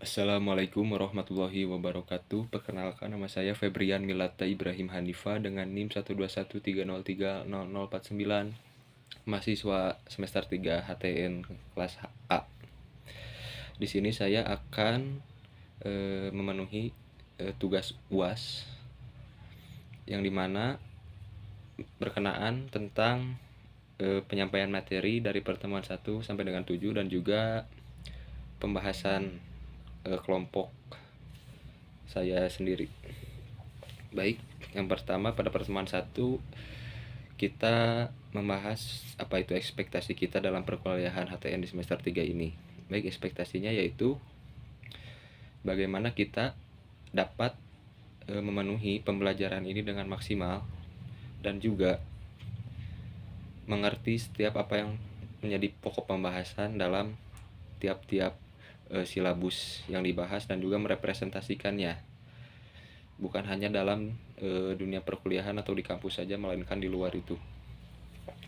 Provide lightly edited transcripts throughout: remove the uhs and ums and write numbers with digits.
Assalamualaikum warahmatullahi wabarakatuh. Perkenalkan, nama saya Febrian Milata Ibrahim Hanifa dengan NIM 121303049, mahasiswa semester 3 HTN kelas A. Di sini saya akan memenuhi tugas UAS yang dimana berkenaan tentang penyampaian materi dari pertemuan 1 sampai dengan 7 dan juga pembahasan kelompok saya sendiri. Baik, yang pertama pada pertemuan 1 kita membahas apa itu ekspektasi kita dalam perkuliahan HTN di semester 3 ini. Baik, ekspektasinya yaitu bagaimana kita dapat memenuhi pembelajaran ini dengan maksimal dan juga mengerti setiap apa yang menjadi pokok pembahasan dalam tiap-tiap silabus yang dibahas dan juga merepresentasikannya bukan hanya dalam dunia perkuliahan atau di kampus saja, melainkan di luar itu.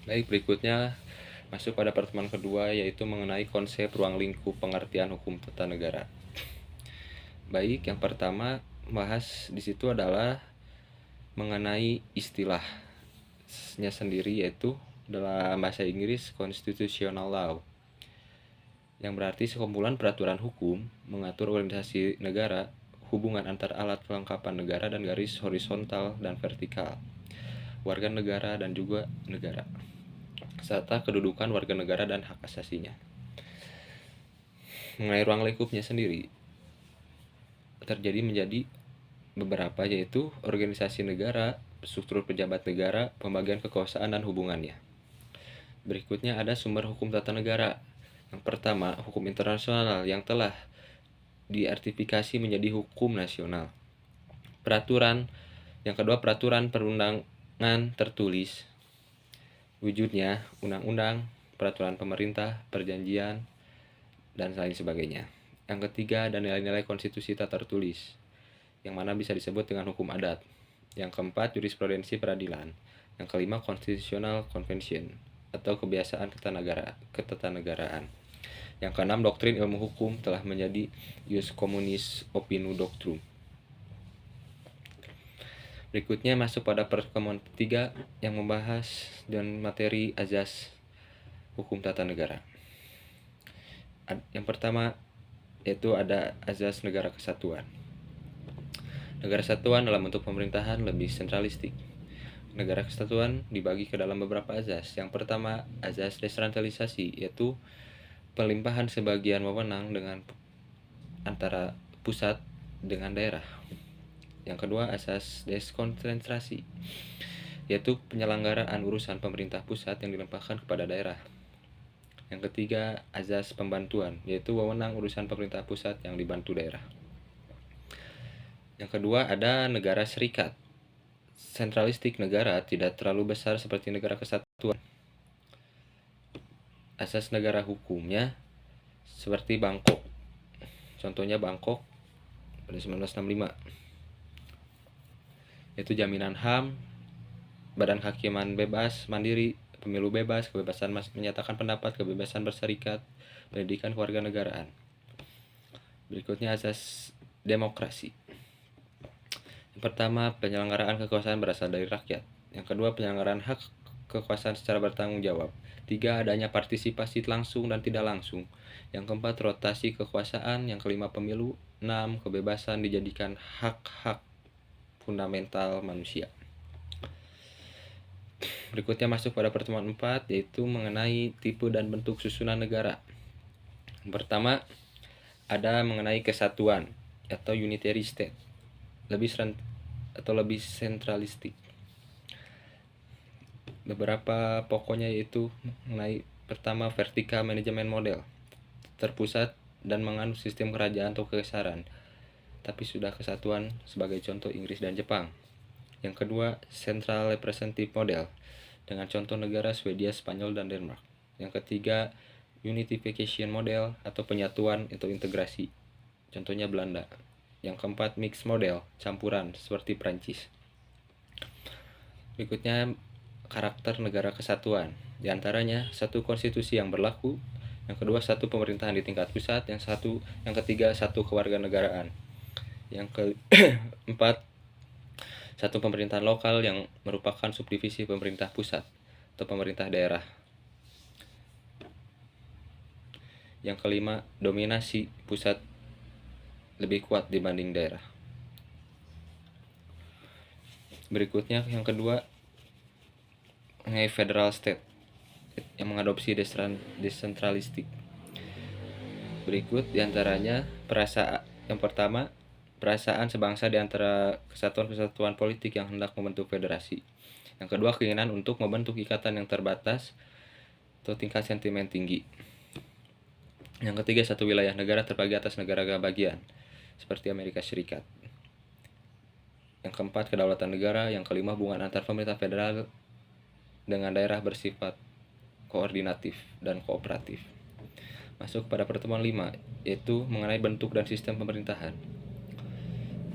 Baik, berikutnya masuk pada pertemuan kedua, yaitu mengenai konsep ruang lingkup pengertian hukum tata negara. Baik, yang pertama bahas di situ adalah mengenai istilahnya sendiri, yaitu dalam bahasa Inggris constitutional law, yang berarti sekumpulan peraturan hukum mengatur organisasi negara, hubungan antar alat kelengkapan negara dan garis horizontal dan vertikal, warga negara dan juga negara, serta kedudukan warga negara dan hak asasinya. Mengenai ruang lingkupnya sendiri terjadi menjadi beberapa, yaitu organisasi negara, struktur pejabat negara, pembagian kekuasaan dan hubungannya. Berikutnya ada sumber hukum tata negara. Yang pertama, hukum internasional yang telah diartifikasi menjadi hukum nasional. Peraturan, yang kedua peraturan perundangan tertulis. Wujudnya undang-undang, peraturan pemerintah, perjanjian, dan lain sebagainya. Yang ketiga ada nilai-nilai konstitusi tak tertulis, yang mana bisa disebut dengan hukum adat. Yang keempat jurisprudensi peradilan. Yang kelima constitutional convention atau kebiasaan ketatanegaraan. Yang keenam doktrin ilmu hukum telah menjadi ius communis opinu doctrum. Berikutnya masuk pada pertemuan 3 yang membahas dan materi azas hukum tata negara. Yang pertama yaitu ada azas negara kesatuan. Negara kesatuan dalam bentuk pemerintahan lebih sentralistik. Negara kesatuan dibagi ke dalam beberapa azas. Yang pertama azas desentralisasi, yaitu pelimpahan sebagian wewenang dengan antara pusat dengan daerah. Yang kedua asas deskonsentrasi, yaitu penyelenggaraan urusan pemerintah pusat yang dilimpahkan kepada daerah. Yang ketiga azas pembantuan, yaitu wewenang urusan pemerintah pusat yang dibantu daerah. Yang kedua ada negara serikat. Sentralistik negara tidak terlalu besar seperti negara kesatuan. Asas negara hukumnya seperti Bangkok. Contohnya Bangkok pada 1965, yaitu jaminan HAM, badan kehakiman bebas, mandiri, pemilu bebas, kebebasan menyatakan pendapat, kebebasan berserikat, pendidikan kewarganegaraan. Berikutnya asas demokrasi. Yang pertama, penyelenggaraan kekuasaan berasal dari rakyat. Yang kedua, penyelenggaraan hak kekuasaan secara bertanggung jawab. 3, adanya partisipasi langsung dan tidak langsung. Yang keempat, rotasi kekuasaan. Yang kelima, pemilu. 6, kebebasan dijadikan hak-hak fundamental manusia. Berikutnya masuk pada pertemuan 4, yaitu mengenai tipe dan bentuk susunan negara. Yang pertama, ada mengenai kesatuan atau unitary state, lebih sentralistik. Beberapa pokoknya yaitu mengenai pertama vertikal manajemen model, terpusat dan menganut sistem kerajaan atau kekesaran, tapi sudah kesatuan sebagai contoh Inggris dan Jepang. Yang kedua central representative model dengan contoh negara Swedia, Spanyol, dan Denmark. Yang ketiga unification model atau penyatuan atau integrasi, contohnya Belanda. Yang keempat mixed model, campuran seperti Prancis. Berikutnya karakter negara kesatuan, di antaranya satu konstitusi yang berlaku, Yang kedua, satu pemerintahan di tingkat pusat. Yang ketiga, satu kewarganegaraan. Yang keempat, satu pemerintahan lokal yang merupakan subdivisi pemerintah pusat atau pemerintah daerah. Yang kelima, dominasi pusat lebih kuat dibanding daerah. Berikutnya yang kedua, mengenai federal state yang mengadopsi desentralistik. Berikut diantaranya yang pertama, perasaan sebangsa di antara kesatuan-kesatuan politik yang hendak membentuk federasi. Yang kedua, keinginan untuk membentuk ikatan yang terbatas atau tingkat sentimen tinggi. Yang ketiga, satu wilayah negara terbagi atas negara bagian, seperti Amerika Serikat. Yang keempat, kedaulatan negara. Yang kelima, hubungan antar pemerintah federal dengan daerah bersifat koordinatif dan kooperatif. Masuk pada pertemuan 5, yaitu mengenai bentuk dan sistem pemerintahan.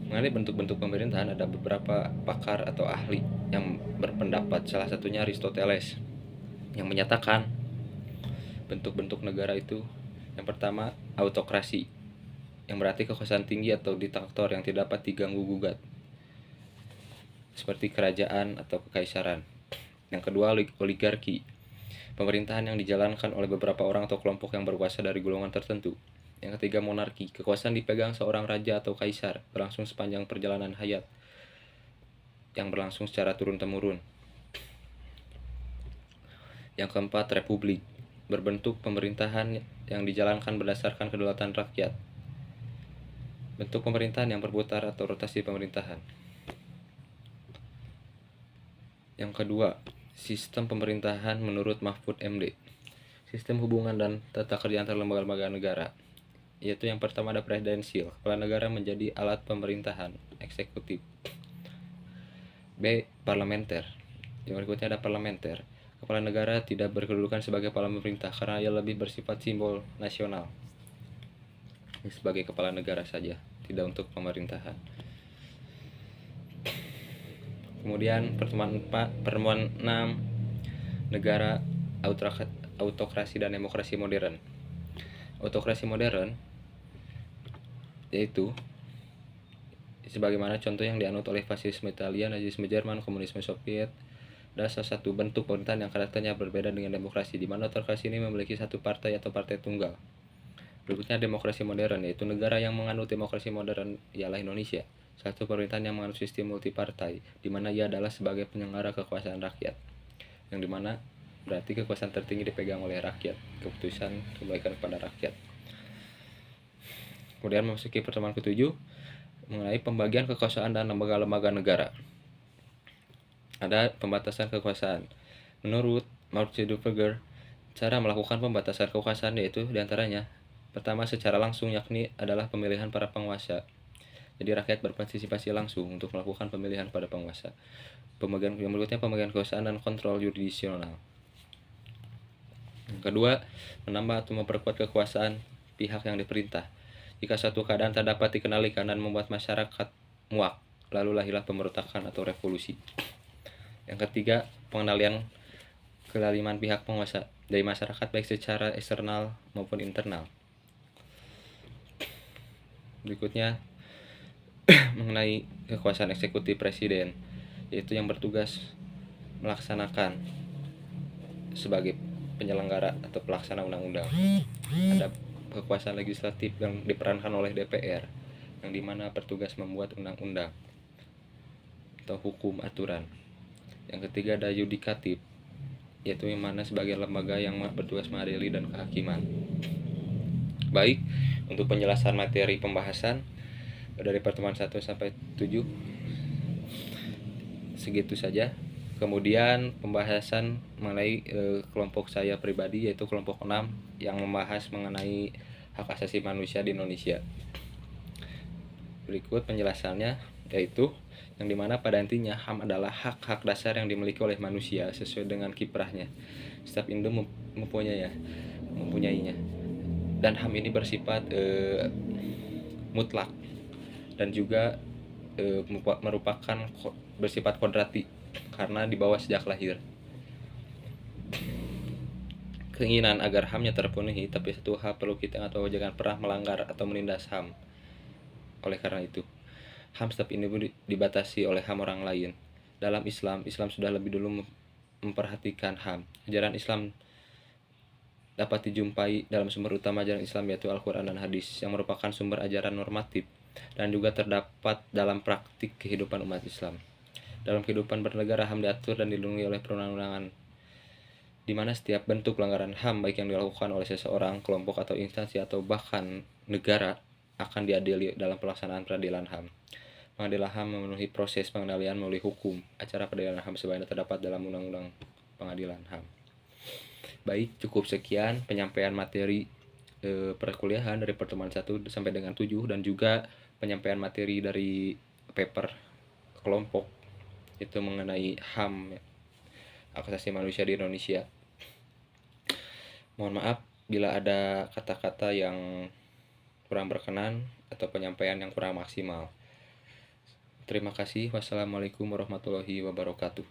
Mengenai bentuk-bentuk pemerintahan, ada beberapa pakar atau ahli yang berpendapat, salah satunya Aristoteles, yang menyatakan bentuk-bentuk negara itu, yang pertama, autokrasi, yang berarti kekuasaan tinggi atau diktator yang tidak dapat diganggu-gugat, seperti kerajaan atau kekaisaran. Yang kedua, oligarki, pemerintahan yang dijalankan oleh beberapa orang atau kelompok yang berkuasa dari golongan tertentu. Yang ketiga, monarki, kekuasaan dipegang seorang raja atau kaisar, berlangsung sepanjang perjalanan hayat, yang berlangsung secara turun-temurun. Yang keempat, republik, berbentuk pemerintahan yang dijalankan berdasarkan kedaulatan rakyat. Bentuk pemerintahan yang berputar atau rotasi pemerintahan. Yang kedua, sistem pemerintahan menurut Mahfud MD. Sistem hubungan dan tata kerja antar lembaga-lembaga negara. Yaitu yang pertama ada presidensial, kepala negara menjadi alat pemerintahan, eksekutif. B. Parlementer. Yang berikutnya ada parlementer. Kepala negara tidak berkedudukan sebagai kepala pemerintah karena ia lebih bersifat simbol nasional. Sebagai kepala negara saja, tidak untuk pemerintahan. Kemudian pertemuan 6, negara autokrasi dan demokrasi modern. Autokrasi modern yaitu sebagaimana contoh yang dianut oleh fasisme Italia, Nazisme Jerman, komunisme Soviet, dan salah satu bentuk pemerintahan yang karakternya berbeda dengan demokrasi, di mana autokrasi ini memiliki satu partai atau partai tunggal. Berikutnya demokrasi modern, yaitu negara yang menganut demokrasi modern ialah Indonesia, satu pemerintahan yang menganut sistem multipartai, di mana ia adalah sebagai penyelenggara kekuasaan rakyat, yang dimana berarti kekuasaan tertinggi dipegang oleh rakyat, keputusan dikembalikan kepada rakyat. Kemudian memasuki pertemuan ke-7 mengenai pembagian kekuasaan dan lembaga-lembaga negara. Ada pembatasan kekuasaan. Menurut Martin Heidegger, cara melakukan pembatasan kekuasaan yaitu diantaranya, pertama secara langsung, yakni adalah pemilihan para penguasa. Jadi rakyat berpartisipasi langsung untuk melakukan pemilihan pada penguasa. Yang berikutnya pembagian kekuasaan dan kontrol jurisdiksional. Yang kedua, menambah atau memperkuat kekuasaan pihak yang diperintah. Jika suatu keadaan tak dapat dikendalikan dan membuat masyarakat muak, lalu lahirlah pemberontakan atau revolusi. Yang ketiga, pengendalian kezaliman pihak penguasa dari masyarakat baik secara eksternal maupun internal. Berikutnya mengenai kekuasaan eksekutif presiden, yaitu yang bertugas melaksanakan sebagai penyelenggara atau pelaksana undang-undang. Ada kekuasaan legislatif yang diperankan oleh DPR, yang dimana bertugas membuat undang-undang atau hukum aturan. Yang ketiga ada yudikatif, yaitu yang mana sebagai lembaga yang bertugas mengadili dan kehakiman. Baik, untuk penjelasan materi pembahasan dari pertemuan 1 sampai 7 segitu saja. Kemudian pembahasan mengenai kelompok saya pribadi, yaitu kelompok 6 yang membahas mengenai hak asasi manusia di Indonesia. Berikut penjelasannya, yaitu yang dimana pada intinya HAM adalah hak-hak dasar yang dimiliki oleh manusia sesuai dengan kiprahnya. Setiap Indo mempunyainya. Dan HAM ini bersifat mutlak dan juga merupakan bersifat kodrati karena dibawa sejak lahir. keinginan agar HAM-nya terpenuhi, tapi satu hal perlu kita tahu, jangan pernah melanggar atau menindas HAM. Oleh karena itu, HAM setiap individu dibatasi oleh HAM orang lain. Dalam Islam, Islam sudah lebih dulu memperhatikan HAM. Ajaran Islam dapat dijumpai dalam sumber utama ajaran Islam, yaitu Al-Quran dan Hadis, yang merupakan sumber ajaran normatif dan juga terdapat dalam praktik kehidupan umat Islam. Dalam kehidupan bernegara, HAM diatur dan dilindungi oleh perundang-undangan, di mana setiap bentuk pelanggaran HAM, baik yang dilakukan oleh seseorang, kelompok, atau instansi, atau bahkan negara, akan diadili dalam pelaksanaan peradilan HAM. Pengadilan HAM memenuhi proses pengendalian melalui hukum. Acara peradilan HAM sebaiknya terdapat dalam Undang-Undang Pengadilan HAM. Baik, cukup sekian penyampaian materi perkuliahan dari pertemuan 1 sampai dengan 7, dan juga penyampaian materi dari paper kelompok itu mengenai HAM, hak asasi manusia di Indonesia. Mohon maaf bila ada kata-kata yang kurang berkenan atau penyampaian yang kurang maksimal. Terima kasih. Wassalamualaikum warahmatullahi wabarakatuh.